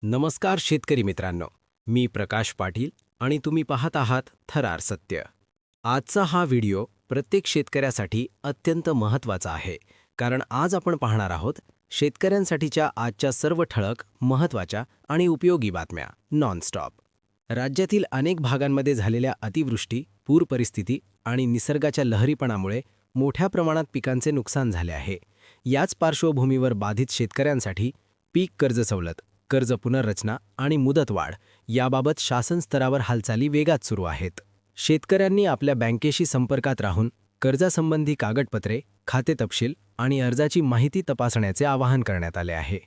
नमस्कार शेतकरी मित्रांनो, मी प्रकाश पाटील आणि तुम्ही पाहत आहात थरार सत्य. आजचा हा व्हिडिओ प्रत्येक शेतकऱ्यासाठी अत्यंत महत्त्वाचा आहे, कारण आज आपण पाहणार आहोत शेतकऱ्यांसाठीच्या आजच्या सर्व ठळक, महत्त्वाच्या आणि उपयोगी बातम्या नॉनस्टॉप. राज्यातील अनेक भागांमध्ये झालेल्या अतिवृष्टी, पूर परिस्थिती आणि निसर्गाच्या लहरीपणामुळे मोठ्या प्रमाणात पिकांचे नुकसान झाले आहे. याच पार्श्वभूमीवर बाधित शेतकऱ्यांसाठी पीक कर्ज सवलत, कर्ज पुनर्रचना आणि मुदतवाढ याबाबत शासन स्तरावर हालचाली वेगात सुरू आहेत. शेतकऱ्यांनी आपल्या बँकेशी संपर्कात राहून कर्जासंबंधी कागदपत्रे, खाते तपशील आणि अर्जाची माहिती तपासण्याचे आवाहन करण्यात आले आहे.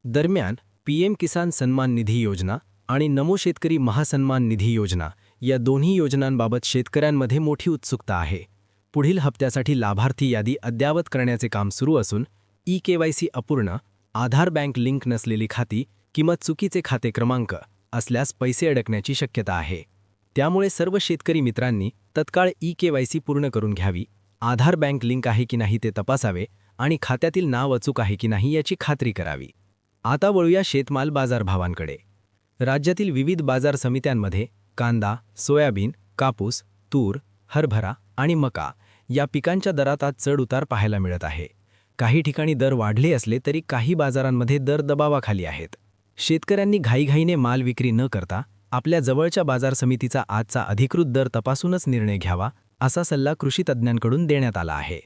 दरम्यान, पीएम किसान सन्मान निधी योजना आणि नमो शेतकरी महासन्मान निधी योजना या दोन्ही योजनांबाबत शेतकऱ्यांमध्ये मोठी उत्सुकता आहे. पुढील हप्त्यासाठी लाभार्थी यादी अद्ययावत करण्याचे काम सुरू असून ई-केवायसी अपूर्ण, आधार बँक लिंक नसलेली खाती किंवा चुकीचे खाते क्रमांक असल्यास पैसे अडकण्याची शक्यता आहे. त्यामुळे सर्व शेतकरी मित्रांनी तत्काळ ई-केवायसी पूर्ण करून घ्यावी, आधार बँक लिंक आहे की नाही ते तपासावे आणि खात्यातील नाव अचूक आहे की नाही याची खात्री करावी. आता वळूया शेतमाल बाजारभावांकडे. राज्यातील विविध बाजार समित्यांमध्ये कांदा, सोयाबीन, कापूस, तूर, हरभरा आणि मका या पिकांच्या दरात आज चढ-उतार पाहायला मिळत आहे. काही ठिकाणी दर वाढले असले तरी काही बाजारांमध्ये दर दबावाखाली आहेत. शेतकऱ्यांनी घाईघाईने माल विक्री न करता आपल्या जवळच्या बाजार समितीचा आजचा अधिकृत दर तपासूनच निर्णय घ्यावा, असा सल्ला कृषी तज्ज्ञांकडून देण्यात आला आहे.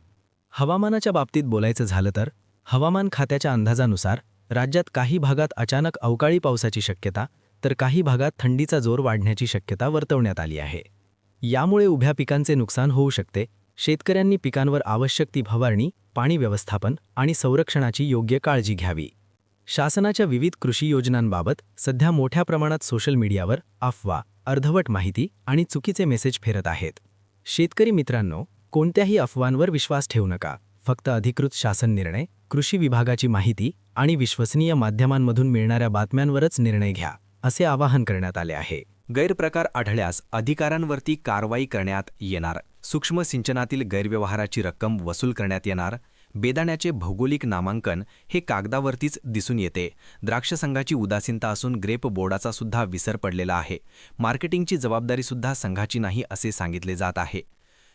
हवामानाच्या बाबतीत बोलायचं झालं तर हवामान खात्याच्या अंदाजानुसार राज्यात काही भागात अचानक अवकाळी पावसाची शक्यता तर काही भागात थंडीचा जोर वाढण्याची शक्यता वर्तवण्यात आली आहे. यामुळे उभ्या पिकांचे नुकसान होऊ शकते. शेतकऱ्यांनी पिकांवर आवश्यक ती फवारणी, पाणी व्यवस्थापन आणि संरक्षणाची योग्य काळजी घ्यावी. शासनाच्या विविध कृषी योजनांबाबत सध्या मोठ्या प्रमाणात सोशल मीडियावर अफवा, अर्धवट माहिती आणि चुकीचे मेसेज फिरत आहेत. शेतकरी मित्रांनो, कोणत्याही अफवांवर विश्वास ठेवू नका. फक्त अधिकृत शासन निर्णय, कृषी विभागाची माहिती आणि विश्वसनीय माध्यमांमधून मिळणाऱ्या बातम्यांवरच निर्णय घ्या, असे आवाहन करण्यात आले आहे. गैरप्रकार आढळल्यास अधिकाऱ्यांवरती कारवाई करण्यात येणार. सूक्ष्म सिंचनातील गैरव्यवहाराची रक्कम वसूल करण्यात येणार. बेदाण्याचे भौगोलिक नामांकन हे कागदावरतीच दिसून येते. द्राक्ष संघाची उदासीनता असून ग्रेप बोर्डाचा सुद्धा विसर पडलेला आहे. मार्केटिंगची जबाबदारी सुद्धा संघाची नाही असे सांगितले जात आहे.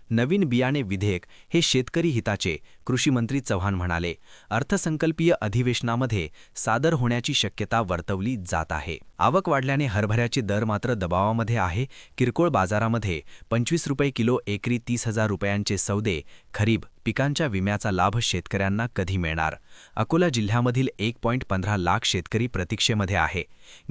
नवीन बियाणे विधेयक हे शेतकरी हिताचे, कृषी मंत्री चव्हाण म्हणाले. अर्थसंकल्पीय अधिवेशनामध्ये सादर होण्याची शक्यता वर्तवली जात आहे. आवक वाढल्याने हरभऱ्याचे दर मात्र दबावामध्ये आहे. किरकोळ बाजारामध्ये 25 रुपये किलो, एकरी 30,000 रुपयांचे सौदे. खरीप पिकांच्या विम्याचा लाभ शेतकऱ्यांना कधी मिळणार? अकोला जिल्ह्यामधील 1.15 लाख शेतकरी प्रतीक्षेमध्ये आहे.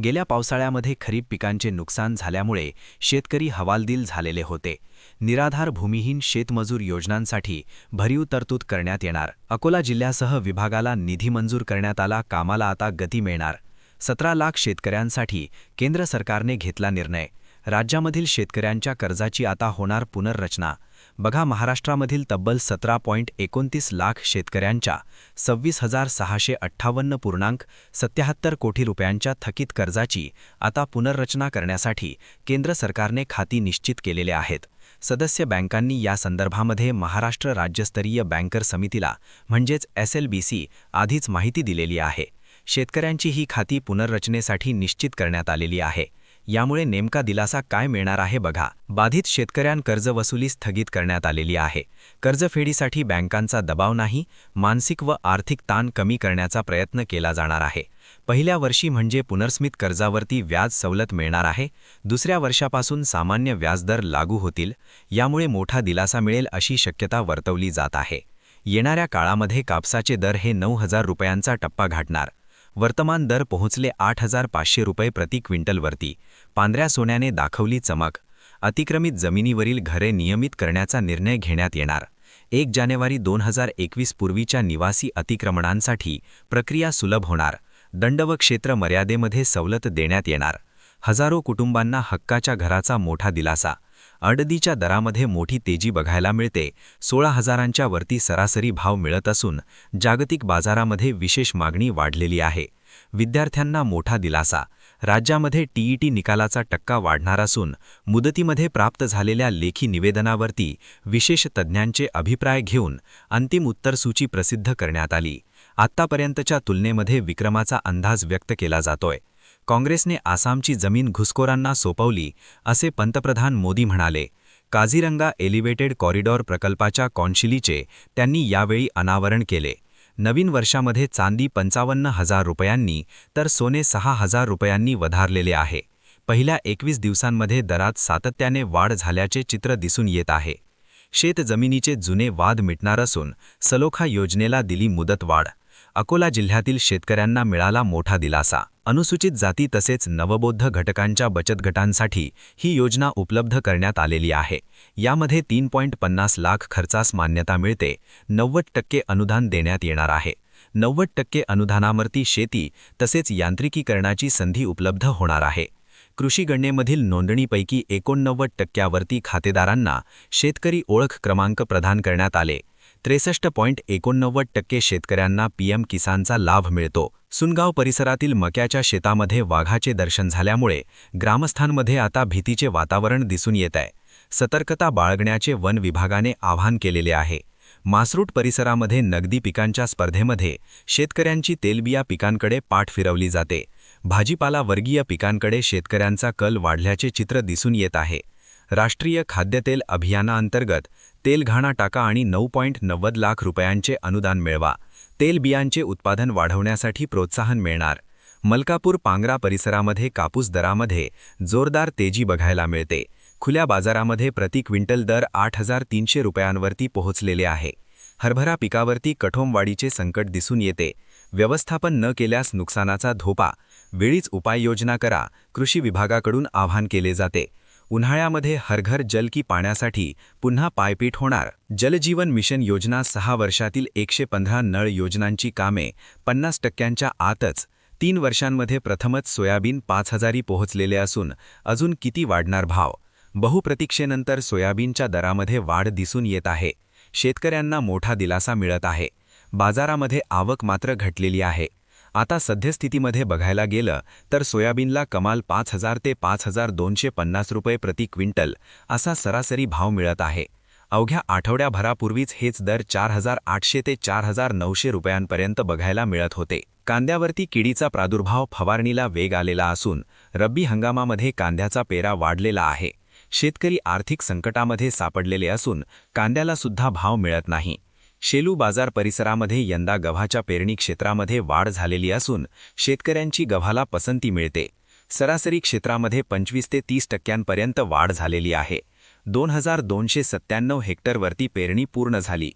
गेल्या पावसाळ्यामध्ये खरीप पिकांचे नुकसान झाल्यामुळे शेतकरी हवालदिल झालेले होते. निराधार भूमिहीन शेतमजूर योजनांसाठी भरीव तरतूद करण्यात येणार. अकोला जिल्ह्यासह विभागाला निधी मंजूर करण्यात आला. कामाला आता गती मिळणार. 17 लाख शेतकऱ्यांसाठी केंद्र सरकारने घेतला निर्णय. राज्यामधील शेतकऱ्यांच्या कर्जाची आता होणार पुनर्रचना. बघा, महाराष्ट्रामधील तब्बल 17.29 लाख शेतकऱ्यांच्या 26,658.77 कोटी रुपयांच्या थकीत कर्जाची आता पुनर्रचना करण्यासाठी केंद्र सरकारने खाती निश्चित केलेले आहेत. सदस्य बँकांनी या संदर्भामध्ये महाराष्ट्र राज्यस्तरीय बँकर समितीला म्हणजेच SLBC आधीच माहिती दिलेली आहे. शेतकऱ्यांची ही खाती पुनर्रचनेसाठी निश्चित करण्यात आलेली आहे. यामुळे नेमका दिलासा काय मिळणार आहे बघा. बाधित शेतकऱ्यांना कर्जवसुली स्थगित करण्यात आलेली आहे. कर्जफेडीसाठी बँकांचा दबाव नाही, मानसिक व आर्थिक ताण कमी करण्याचा प्रयत्न केला जाणार आहे. पहिल्या वर्षी म्हणजे पुनर्स्मित कर्जावरती व्याज सवलत मिळणार आहे. दुसऱ्या वर्षापासून सामान्य व्याजदर लागू होतील. यामुळे मोठा दिलासा मिळेल अशी शक्यता वर्तवली जात आहे. येणाऱ्या काळामध्ये कापसाचे दर हे 9,000 रुपयांचा टप्पा गाठणार. वर्तमान दर पोहोचले 8,500 रुपये प्रति क्विंटलवरती. पांढऱ्या सोन्याने दाखवली चमक. अतिक्रमित जमिनीवरील घरे नियमित करण्याचा निर्णय घेण्यात येणार. 1 जानेवारी 2021 पूर्वीच्या निवासी अतिक्रमणांसाठी प्रक्रिया सुलभ होणार. दंड व क्षेत्र मर्यादेमध्ये सवलत देण्यात येणार. हजारो कुटुंबांना हक्काच्या घराचा मोठा दिलासा. अडदीच्या दरामध्ये मोठी तेजी बघायला मिळते. 16,000च्या वरती सरासरी भाव मिळत असून जागतिक बाजारामध्ये विशेष मागणी वाढलेली आहे. विद्यार्थ्यांना मोठा दिलासा. राज्यामध्ये TET निकालाचा टक्का वाढणार असून मुदतीमध्ये प्राप्त झालेल्या लेखी निवेदनावरती विशेष तज्ज्ञांचे अभिप्राय घेऊन अंतिम उत्तरसूची प्रसिद्ध करण्यात आली. आत्तापर्यंतच्या तुलनेमध्ये विक्रमाचा अंदाज व्यक्त केला जातोय. काँग्रेसने आसामची जमीन घुसखोरांना सोपवली असे पंतप्रधान मोदी म्हणाले. काझीरंगा एलिव्हेटेड कॉरिडॉर प्रकल्पाच्या कौन्शिलीचे त्यांनी यावेळी अनावरण केले. नवीन वर्षामध्ये चांदी 55,000 रुपयांनी तर सोने 6,000 रुपयांनी वधारलेले आहे. पहिल्या 21 दिवसांमध्ये दरात सातत्याने वाढ झाल्याचे चित्र दिसून येत आहे. शेतजमिनीचे जुने वाद मिटणार असून सलोखा योजनेला दिली मुदतवाढ. अकोला जिल्ह्यातील शेतकऱ्यांना मिळाला मोठा दिलासा. अनुसूचित जाती तसेच नवबौद्ध घटकांच्या बचत गटांसाठी ही योजना उपलब्ध करण्यात आलेली आहे. यामध्ये 3.50 लाख खर्चास मान्यता मिळते. 90% अनुदान देण्यात येणार आहे. 90% अनुदानावरती शेती तसेच यांत्रिकीकरणाची संधी उपलब्ध होणार आहे. कृषी गणनेमधील नोंदणीपैकी 89% खातेदारांना शेतकरी ओळख क्रमांक प्रदान करण्यात आले. 63.89% शेतकऱ्यांना पीएम किसानचा लाभ मिळतो. सुनगाव परिसरातील मक्याच्या शेतामध्ये वाघाचे दर्शन झाल्यामुळे ग्रामस्थांमध्ये आता भीतीचे वातावरण दिसून येत आहे. सतर्कता बाळगण्याचे वन विभागाने आवाहन केलेले आहे. मासरूट परिसरामध्ये नगदी पिकांच्या स्पर्धेमध्ये शेतकऱ्यांची तेलबिया पिकांकडे पाठ फिरवली जाते. भाजीपाला वर्गीय पिकांकडे शेतकऱ्यांचा कल वाढल्याचे चित्र दिसून येत आहे. राष्ट्रीय खाद्यतेल अभियानाअंतर्गत तेल घाणा टाका आणि 9.90 लाख रुपयांचे अनुदान मिळवा. तेलबियांचे उत्पादन वाढवण्यासाठी प्रोत्साहन मिळणार. मलकापूर पांगरा परिसरामध्ये कापूस दरामध्ये जोरदार तेजी बघायला मिळते. खुल्या बाजारामध्ये प्रति क्विंटल दर 8,300 रुपयांवरती पोहोचलेले आहे. हरभरा पिकावरती कठोमवाढीचे संकट दिसून येते. व्यवस्थापन न केल्यास नुकसानाचा धोपा. वेळीच उपाययोजना करा, कृषी विभागाकडून आवाहन केले जाते. उन्हाळ्यामध्ये हर घर जल की पाण्यासाठी पुन्हा पायपीट होणार. जलजीवन मिशन योजना 6 वर्षातील 115 नळ योजनांची कामे 50%च्या आतच. 3 वर्षांमध्ये प्रथमच सोयाबीन 5,000 पोहोचलेले असून अजून किती वाढणार भाव. बहुप्रतीक्षेनंतर सोयाबीनच्या दरामध्ये वाढ दिसून येत आहे. शेतकऱ्यांना मोठा दिलासा मिळत आहे. बाजारामध्ये आवक मात्र घटलेली आहे. आता सद्यस्थितीमध्ये बघायला गेलं तर सोयाबीनला कमाल 5,000 ते 5,250 रुपये प्रति क्विंटल असा सरासरी भाव मिळत आहे. अवघ्या आठवड्याभरापूर्वीच हेच दर 4,800 ते 4,900 रुपयांपर्यंत बघायला मिळत होते. कांद्यावरती किडीचा प्रादुर्भाव फवारणीला वेग आलेला असून रब्बी हंगामामध्ये कांद्याचा पेरा वाढलेला आहे. शेतकरी आर्थिक संकटामध्ये सापडलेले असून कांद्याला सुद्धा भाव मिळत नाही. शेलू बाजार परिसरामध्ये यंदा गव्हाच्या पेरणी क्षेत्रामध्ये वाढ झालेली असून शेतकऱ्यांची गव्हाला पसंती मिळते. सरासरी क्षेत्रामध्ये 25 ते 30% वाढ झालेली आहे. 2,297 हेक्टरवरती पेरणी पूर्ण झाली.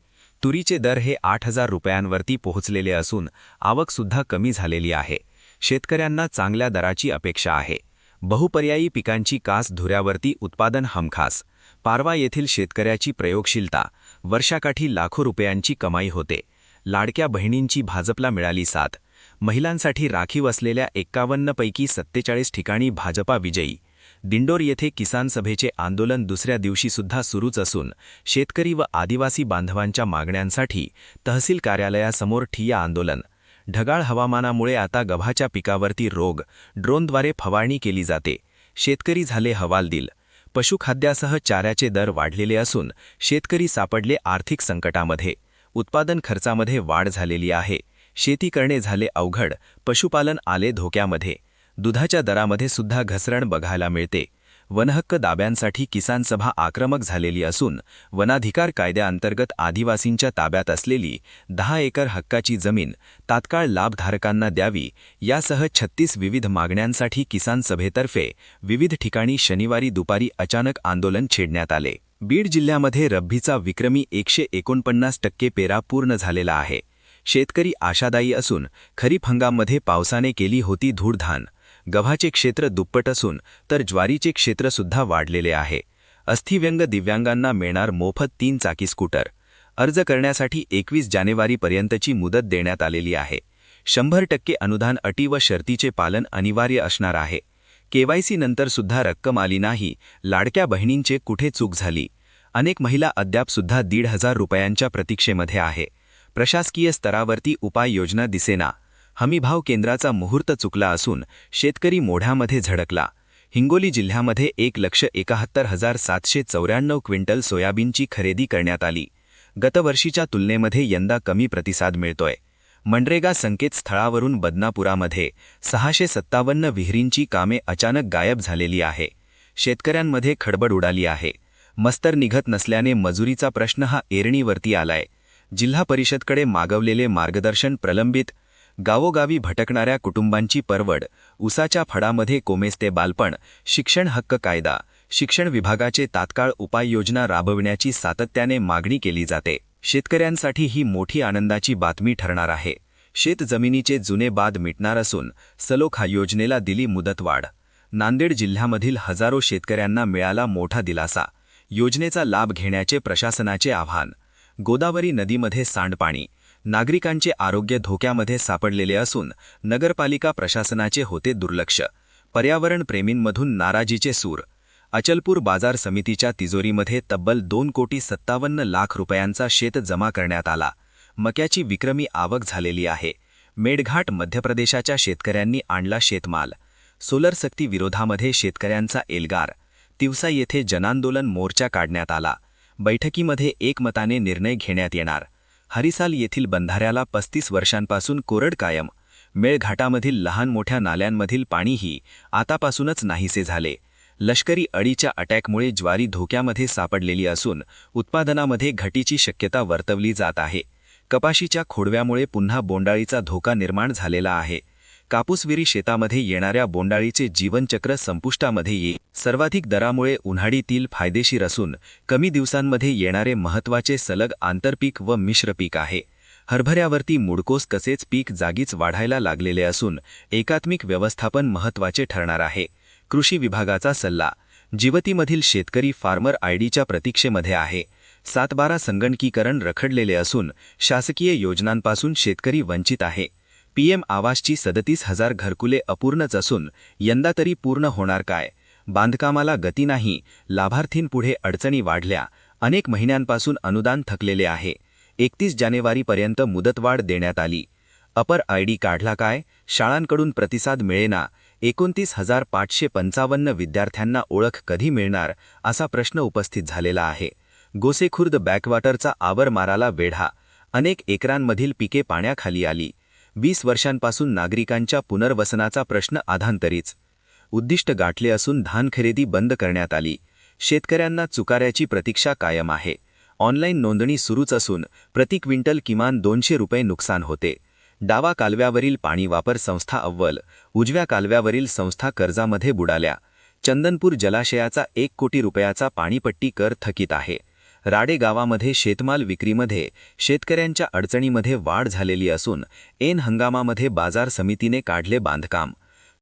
तुरीचे दर हे 8,000 रुपयांवरती पोहोचलेले असून आवकसुद्धा कमी झालेली आहे. शेतकऱ्यांना चांगल्या दराची अपेक्षा आहे. बहुपर्यायी पिकांची कास धुऱ्यावरती उत्पादन हमखास. पारवा येथील शेतकऱ्याची प्रयोगशीलता. वर्षाकाठी लाखो रुपयांची कमाई होते. लाडक्या बहिणींची भाजपला मिळाली साथ. महिलांसाठी राखीव असलेल्या 51 पैकी 47 ठिकाणी भाजपा विजयी. दिंडोर येथे किसान सभेचे आंदोलन दुसऱ्या दिवशीसुद्धा सुरूच असून शेतकरी व आदिवासी बांधवांच्या मागण्यांसाठी तहसील कार्यालयासमोर ठिय्या आंदोलन. ढगाळ हवामानामुळे आता गव्हाच्या पिकावरती रोग ड्रोनद्वारे फवारणी केली जाते. शेतकरी झाले हवालदिल. पशुखाद्यासह चाऱ्याचे दर वाढलेले असून शेतकरी सापडले आर्थिक संकटामध्ये. उत्पादन खर्चामध्ये वाढ झालेली आहे. शेती करणे झाले अवघड. पशुपालन आले धोक्यामध्ये. दुधाच्या दरामध्ये सुद्धा घसरण बघायला मिळते. वनहक्क दाब्यांसाठी किसान सभा आक्रमक झालेली असून वनाधिकार कायद्याअंतर्गत आदिवासींच्या ताब्यात असलेली 10 एकर हक्काची जमीन तात्काळ लाभधारकांना द्यावी यासह 36 विविध मागण्यांसाठी किसान सभेतर्फे विविध ठिकाणी शनिवारी दुपारी अचानक आंदोलन छेडण्यात आले. बीड जिल्ह्यामध्ये रब्बीचा विक्रमी 149% पेरा पूर्ण झालेला आहे. शेतकरी आशादायी असून खरीप हंगाममध्ये पावसाने केली होती धूळधाण. गव्हाचे क्षेत्र दुप्पट असून तर ज्वारीचे क्षेत्रसुद्धा वाढलेले आहे. अस्थिव्यंग दिव्यांगांना मिळणार मोफत 3 चाकी स्कूटर. अर्ज करण्यासाठी 21 जानेवारीपर्यंतची मुदत देण्यात आलेली आहे. 100% अनुदान अटी व शर्तीचे पालन अनिवार्य असणार आहे. केवायसी नंतरसुद्धा रक्कम आली नाही. लाडक्या बहिणींचे कुठे चूक झाली. अनेक महिला अद्यापसुद्धा 1,500 रुपयांच्या प्रतीक्षेमध्ये आहे. प्रशासकीय स्तरावरती उपाययोजना दिसेना. हमीभाव केंद्राचा मुहूर्त चुकला असून शेतकरी मोढ्यामध्ये झडकला. हिंगोली जिल्ह्यामध्ये 1,71,794 क्विंटल सोयाबीनची खरेदी करण्यात आली. गतवर्षीच्या तुलनेमध्ये यंदा कमी प्रतिसाद मिळतोय. मनरेगा संकेतस्थळावरून बदनापुरामध्ये 657 विहिरींची कामे अचानक गायब झालेली आहे. शेतकऱ्यांमध्ये खडबड उडाली आहे. मस्तर निघत नसल्याने मजुरीचा प्रश्न हा ऐरणीवरती आलाय. जिल्हा परिषदकडे मागवलेले मार्गदर्शन प्रलंबित. गावोगावी भटकणाऱ्या कुटुंबांची परवड. उसाच्या फडामध्ये कोमेजते बालपण. शिक्षण हक्क कायदा. शिक्षण विभागाचे तात्काळ उपाययोजना राबविण्याची सातत्याने मागणी केली जाते. शेतकऱ्यांसाठी ही मोठी आनंदाची बातमी ठरणार आहे. शेतजमिनीचे जुने बाद मिटणार असून सलोखा योजनेला दिली मुदतवाढ. नांदेड जिल्ह्यामधील हजारो शेतकऱ्यांना मिळाला मोठा दिलासा. योजनेचा लाभ घेण्याचे प्रशासनाचे आवाहन. गोदावरी नदीमध्ये सांडपाणी. नागरिकांचे आरोग्य धोक्यामध्ये सापडलेले असून नगरपालिका प्रशासनाचे होते दुर्लक्ष. पर्यावरण प्रेमींमधून नाराजीचे सूर. अचलपूर बाजार समितीच्या तिजोरीमध्ये तब्बल 2,57,00,000 रुपयांचा शेत जमा करण्यात आला. मक्याची विक्रमी आवक झालेली आहे. मेढघाट मध्य प्रदेशाच्या शेतकऱ्यांनी आणला शेतमाल. सोलर सक्ती विरोधामध्ये शेतकऱ्यांचा एल्गार. तिवसा येथे जनांदोलन मोर्चा काढण्यात आला. बैठकीमध्ये एकमताने निर्णय घेण्यात येणार. हरिसाल येथील बंधाऱ्याला 35 वर्षांपासून कोरड कायम. मेळघाटामधील लहान मोठ्या नाल्यांमधील पाणीही आतापासूनच नाहीसे झाले. लष्करी अळीच्या अटॅकमुळे ज्वारी धोक्यामध्ये सापडलेली असून उत्पादनामध्ये घटीची शक्यता वर्तवली जात आहे. कपाशीच्या खोडव्यामुळे पुन्हा बोंडाळीचा धोका निर्माण झालेला आहे. कापूसविरी शेतामध्ये येणाऱ्या बोंडाळीचे जीवनचक्र संपुष्टामध्ये येईल. सर्वाधिक दरामुळे उन्हाळी तीळ फायदेशीर असून कमी दिवसांमध्ये येणारे महत्त्वाचे सलग आंतरपीक व मिश्र पीक आहे. हरभऱ्यावरती मुडकोस कसेच पीक जागीच वाढायला लागलेले असून एकात्मिक व्यवस्थापन महत्त्वाचे ठरणार आहे. कृषी विभागाचा सल्ला. जिवतीमधील शेतकरी फार्मर आयडीच्या प्रतीक्षेमध्ये आहे. 7/12 संगणकीकरण रखडलेले असून शासकीय योजनांपासून शेतकरी वंचित आहे. पीएम आवासची 37,000 घरकुले अपूर्णच असून यंदा तरी पूर्ण होणार काय? बांधकामाला गती नाही. लाभार्थींपुढे अडचणी वाढल्या. अनेक महिन्यांपासून अनुदान थकलेले आहे. 31 जानेवारीपर्यंत मुदतवाढ देण्यात आली. अपर आयडी काढला काय? शाळांकडून प्रतिसाद मिळेना. 29,555 विद्यार्थ्यांना ओळख कधी मिळणार असा प्रश्न उपस्थित झालेला आहे. गोसेखुर्द बॅकवॉटरचा आवर-माराला वेढा. अनेक एकरांमधील पिके पाण्याखाली आली. 20 वर्षांपासून नागरिकांच्या पुनर्वसनाचा प्रश्न अधांतरीच. उद्दिष्ट गाठले असून धान खरेदी बंद करण्यात आली. शेतकऱ्यांना चुकाऱ्याची प्रतीक्षा कायम आहे. ऑनलाईन नोंदणी सुरूच असून प्रति क्विंटल किमान 200 रुपये नुकसान होते. डावा कालव्यावरील पाणी वापर संस्था अव्वल. उजव्या कालव्यावरील संस्था कर्जामध्ये बुडाल्या. चंदनपूर जलाशयाचा 1 कोटी रुपयाचा पाणीपट्टी कर थकीत आहे. राडे गावामध्ये शेतमाल विक्रीमध्ये शेतकऱ्यांच्या अडचणीमध्ये वाढ झालेली असून ऐन हंगामामध्ये बाजार समितीने काढले बांधकाम.